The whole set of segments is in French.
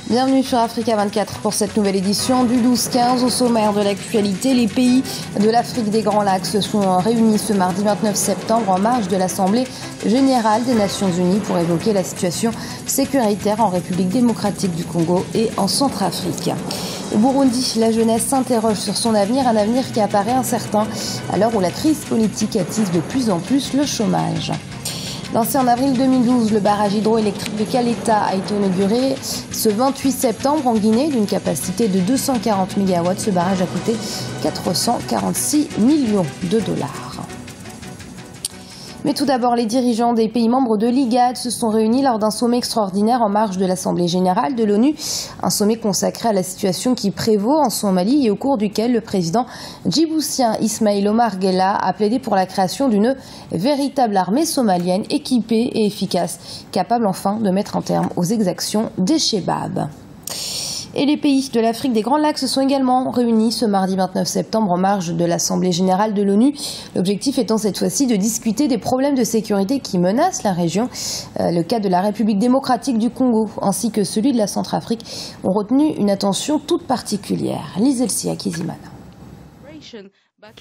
Bienvenue sur Africa 24 pour cette nouvelle édition du 12-15. Au sommaire de l'actualité, les pays de l'Afrique des Grands Lacs se sont réunis ce mardi 29 septembre en marge de l'Assemblée générale des Nations Unies pour évoquer la situation sécuritaire en République démocratique du Congo et en Centrafrique. Au Burundi, la jeunesse s'interroge sur son avenir, un avenir qui apparaît incertain à l'heure où la crise politique attise de plus en plus le chômage. Lancé en avril 2012, le barrage hydroélectrique de Caleta a été inauguré ce 28 septembre en Guinée d'une capacité de 240 MW. Ce barrage a coûté 446 millions de dollars. Mais tout d'abord, les dirigeants des pays membres de l'IGAD se sont réunis lors d'un sommet extraordinaire en marge de l'Assemblée générale de l'ONU. Un sommet consacré à la situation qui prévaut en Somalie et au cours duquel le président djiboutien Ismaïl Omar Guelleh a plaidé pour la création d'une véritable armée somalienne équipée et efficace, capable enfin de mettre un terme aux exactions des Chebabs. Et les pays de l'Afrique des Grands Lacs se sont également réunis ce mardi 29 septembre en marge de l'Assemblée générale de l'ONU. L'objectif étant cette fois-ci de discuter des problèmes de sécurité qui menacent la région. Le cas de la République démocratique du Congo ainsi que celui de la Centrafrique ont retenu une attention toute particulière. Lizelsia Kizimana.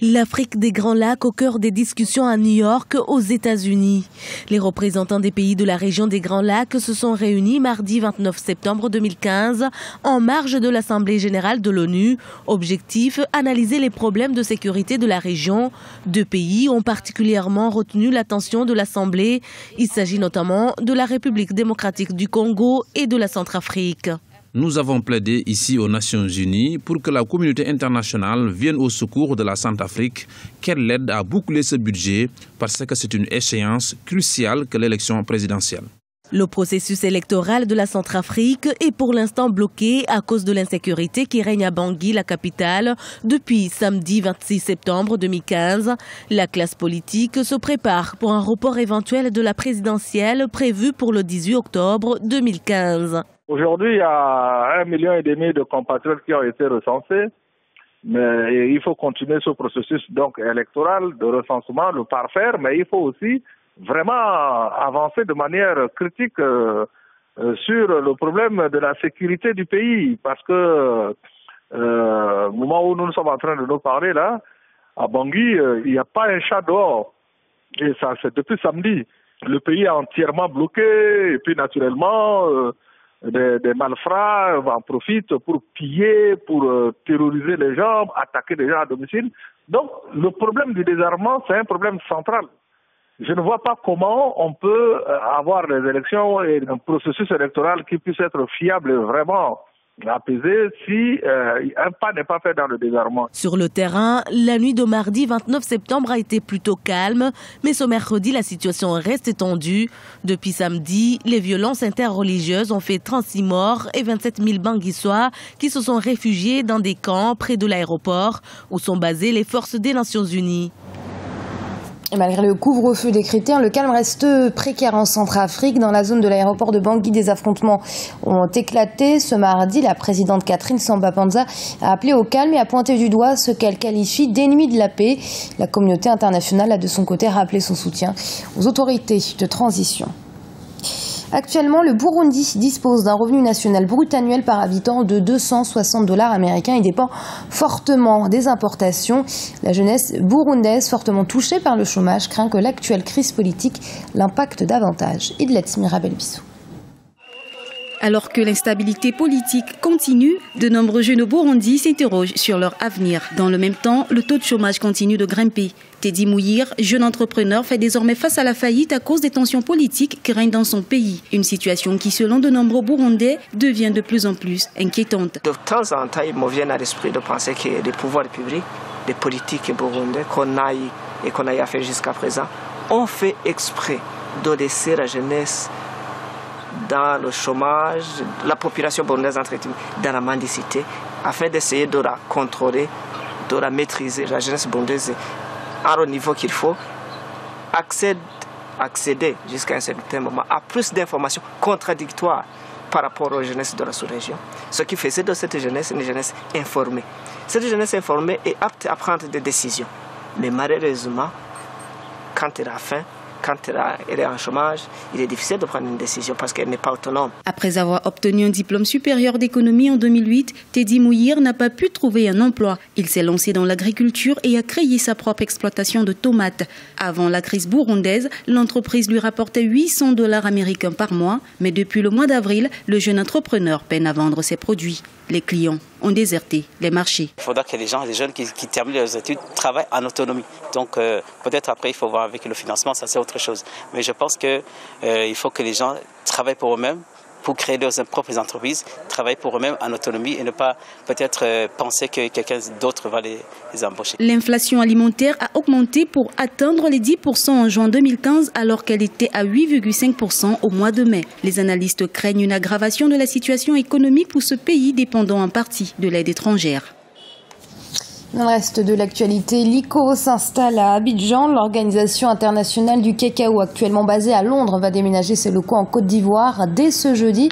L'Afrique des Grands Lacs au cœur des discussions à New York, aux États-Unis. Les représentants des pays de la région des Grands Lacs se sont réunis mardi 29 septembre 2015 en marge de l'Assemblée générale de l'ONU. Objectif, analyser les problèmes de sécurité de la région. Deux pays ont particulièrement retenu l'attention de l'Assemblée. Il s'agit notamment de la République démocratique du Congo et de la Centrafrique. Nous avons plaidé ici aux Nations Unies pour que la communauté internationale vienne au secours de la Centrafrique, qu'elle l'aide à boucler ce budget parce que c'est une échéance cruciale que l'élection présidentielle. Le processus électoral de la Centrafrique est pour l'instant bloqué à cause de l'insécurité qui règne à Bangui, la capitale, depuis samedi 26 septembre 2015. La classe politique se prépare pour un report éventuel de la présidentielle prévue pour le 18 octobre 2015. Aujourd'hui, il y a 1,5 million de compatriotes qui ont été recensés, mais il faut continuer ce processus donc électoral de recensement, le parfaire, mais il faut aussi vraiment avancer de manière critique sur le problème de la sécurité du pays, parce que au moment où nous sommes en train de nous parler là, à Bangui, il n'y a pas un chat dehors, et ça c'est depuis samedi. Le pays est entièrement bloqué, et puis naturellement des malfrats en profitent pour piller, pour terroriser les gens, attaquer les gens à domicile. Donc le problème du désarmement, c'est un problème central. Je ne vois pas comment on peut avoir des élections et un processus électoral qui puisse être fiable et vraiment apaisé si un pas n'est pas fait dans le désarmement. Sur le terrain, la nuit de mardi 29 septembre a été plutôt calme, mais ce mercredi, la situation reste tendue. Depuis samedi, les violences interreligieuses ont fait 36 morts et 27 000 Banguissois qui se sont réfugiés dans des camps près de l'aéroport où sont basées les forces des Nations Unies. Et malgré le couvre-feu décrété, le calme reste précaire en Centrafrique. Dans la zone de l'aéroport de Bangui, des affrontements ont éclaté. Ce mardi, la présidente Catherine Samba-Panza a appelé au calme et a pointé du doigt ce qu'elle qualifie d'ennemi de la paix. La communauté internationale a de son côté rappelé son soutien aux autorités de transition. Actuellement, le Burundi dispose d'un revenu national brut annuel par habitant de 260 $ américains et dépend fortement des importations. La jeunesse burundaise, fortement touchée par le chômage, craint que l'actuelle crise politique l'impacte davantage. Idlet Mirabel-Bissou. Alors que l'instabilité politique continue, de nombreux jeunes au Burundi s'interrogent sur leur avenir. Dans le même temps, le taux de chômage continue de grimper. Teddy Mouyir, jeune entrepreneur, fait désormais face à la faillite à cause des tensions politiques qui règnent dans son pays. Une situation qui, selon de nombreux Burundais, devient de plus en plus inquiétante. De temps en temps, il me vient à l'esprit de penser que les pouvoirs publics, les politiques burundais qu'on a fait jusqu'à présent, ont fait exprès de laisser la jeunesse dans le chômage, la population burundaise entretenue dans la mendicité, afin d'essayer de la contrôler, de la maîtriser. La jeunesse burundaise à au niveau qu'il faut, accéder jusqu'à un certain moment à plus d'informations contradictoires par rapport aux jeunesses de la sous-région. Ce qui faisait de cette jeunesse une jeunesse informée. Cette jeunesse informée est apte à prendre des décisions. Mais malheureusement, quand elle a faim, quand elle est en chômage, il est difficile de prendre une décision parce qu'elle n'est pas autonome. Après avoir obtenu un diplôme supérieur d'économie en 2008, Teddy Mouhir n'a pas pu trouver un emploi. Il s'est lancé dans l'agriculture et a créé sa propre exploitation de tomates. Avant la crise burundaise, l'entreprise lui rapportait $800 américains par mois. Mais depuis le mois d'avril, le jeune entrepreneur peine à vendre ses produits. Les clients ont déserté les marchés. Il faudra que les jeunes qui terminent leurs études travaillent en autonomie. Donc peut-être après il faut voir avec le financement, ça c'est autre chose. Mais je pense qu'il faut que les gens travaillent pour eux-mêmes, pour créer leurs propres entreprises, travailler pour eux-mêmes en autonomie et ne pas peut-être penser que quelqu'un d'autre va les embaucher. L'inflation alimentaire a augmenté pour atteindre les 10% en juin 2015 alors qu'elle était à 8,5% au mois de mai. Les analystes craignent une aggravation de la situation économique pour ce pays dépendant en partie de l'aide étrangère. Dans le reste de l'actualité, l'ICO s'installe à Abidjan. L'Organisation internationale du cacao, actuellement basée à Londres, va déménager ses locaux en Côte d'Ivoire dès ce jeudi.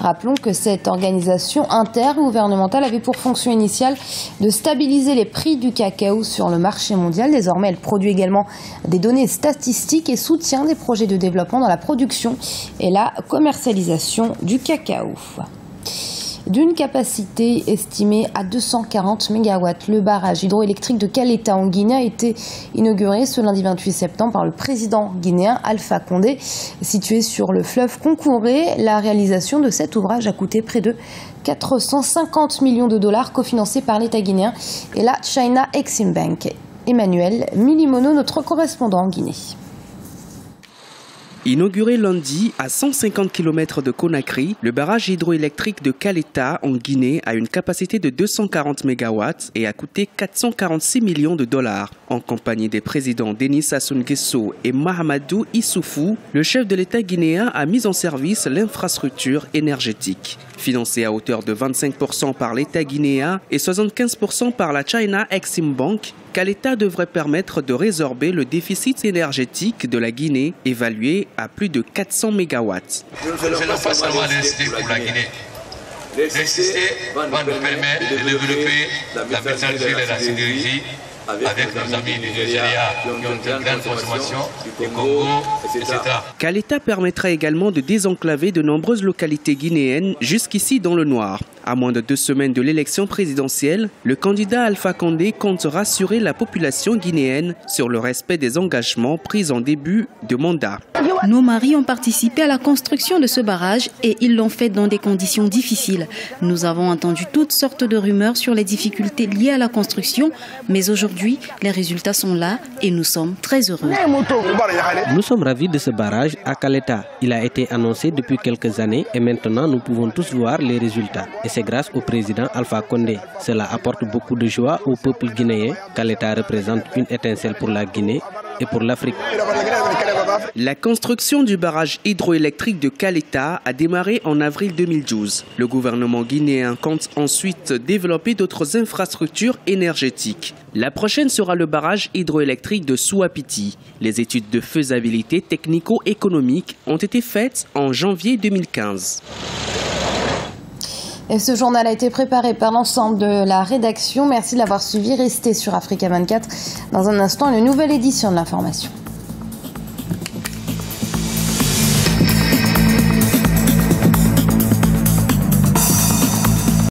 Rappelons que cette organisation intergouvernementale avait pour fonction initiale de stabiliser les prix du cacao sur le marché mondial. Désormais, elle produit également des données statistiques et soutient des projets de développement dans la production et la commercialisation du cacao. D'une capacité estimée à 240 MW, le barrage hydroélectrique de Caleta en Guinée a été inauguré ce lundi 28 septembre par le président guinéen Alpha Condé. Situé sur le fleuve Concouré, la réalisation de cet ouvrage a coûté près de 450 millions de dollars, cofinancé par l'État guinéen et la China Exim Bank. Emmanuel Milimono, notre correspondant en Guinée. Inauguré lundi à 150 km de Conakry, le barrage hydroélectrique de Caleta en Guinée a une capacité de 240 MW et a coûté 446 millions de dollars. En compagnie des présidents Denis Sassou Nguesso et Mahamadou Issoufou, le chef de l'État guinéen a mis en service l'infrastructure énergétique. Financée à hauteur de 25% par l'État guinéen et 75% par la China Exim Bank, Caleta devrait permettre de résorber le déficit énergétique de la Guinée, évalué à plus de 400 MW. Je ne pas seulement l'électricité pour la Guinée. L'électricité va nous permettre de développer la métallurgie et la sidérurgie avec nos amis du Nigeria qui ont une grande consommation, du Congo, etc. Caleta permettra également de désenclaver de nombreuses localités guinéennes jusqu'ici dans le noir. À moins de 2 semaines de l'élection présidentielle, le candidat Alpha Condé compte rassurer la population guinéenne sur le respect des engagements pris en début de mandat. Nos maris ont participé à la construction de ce barrage et ils l'ont fait dans des conditions difficiles. Nous avons entendu toutes sortes de rumeurs sur les difficultés liées à la construction, mais aujourd'hui, les résultats sont là et nous sommes très heureux. Nous sommes ravis de ce barrage à Caleta. Il a été annoncé depuis quelques années et maintenant nous pouvons tous voir les résultats. Et c'est grâce au président Alpha Condé. Cela apporte beaucoup de joie au peuple guinéen. Caleta représente une étincelle pour la Guinée et pour l'Afrique. La construction du barrage hydroélectrique de Caleta a démarré en avril 2012. Le gouvernement guinéen compte ensuite développer d'autres infrastructures énergétiques. La prochaine sera le barrage hydroélectrique de Souapiti. Les études de faisabilité technico-économique ont été faites en janvier 2015. Et ce journal a été préparé par l'ensemble de la rédaction. Merci de l'avoir suivi. Restez sur Africa 24. Dans un instant, une nouvelle édition de l'information.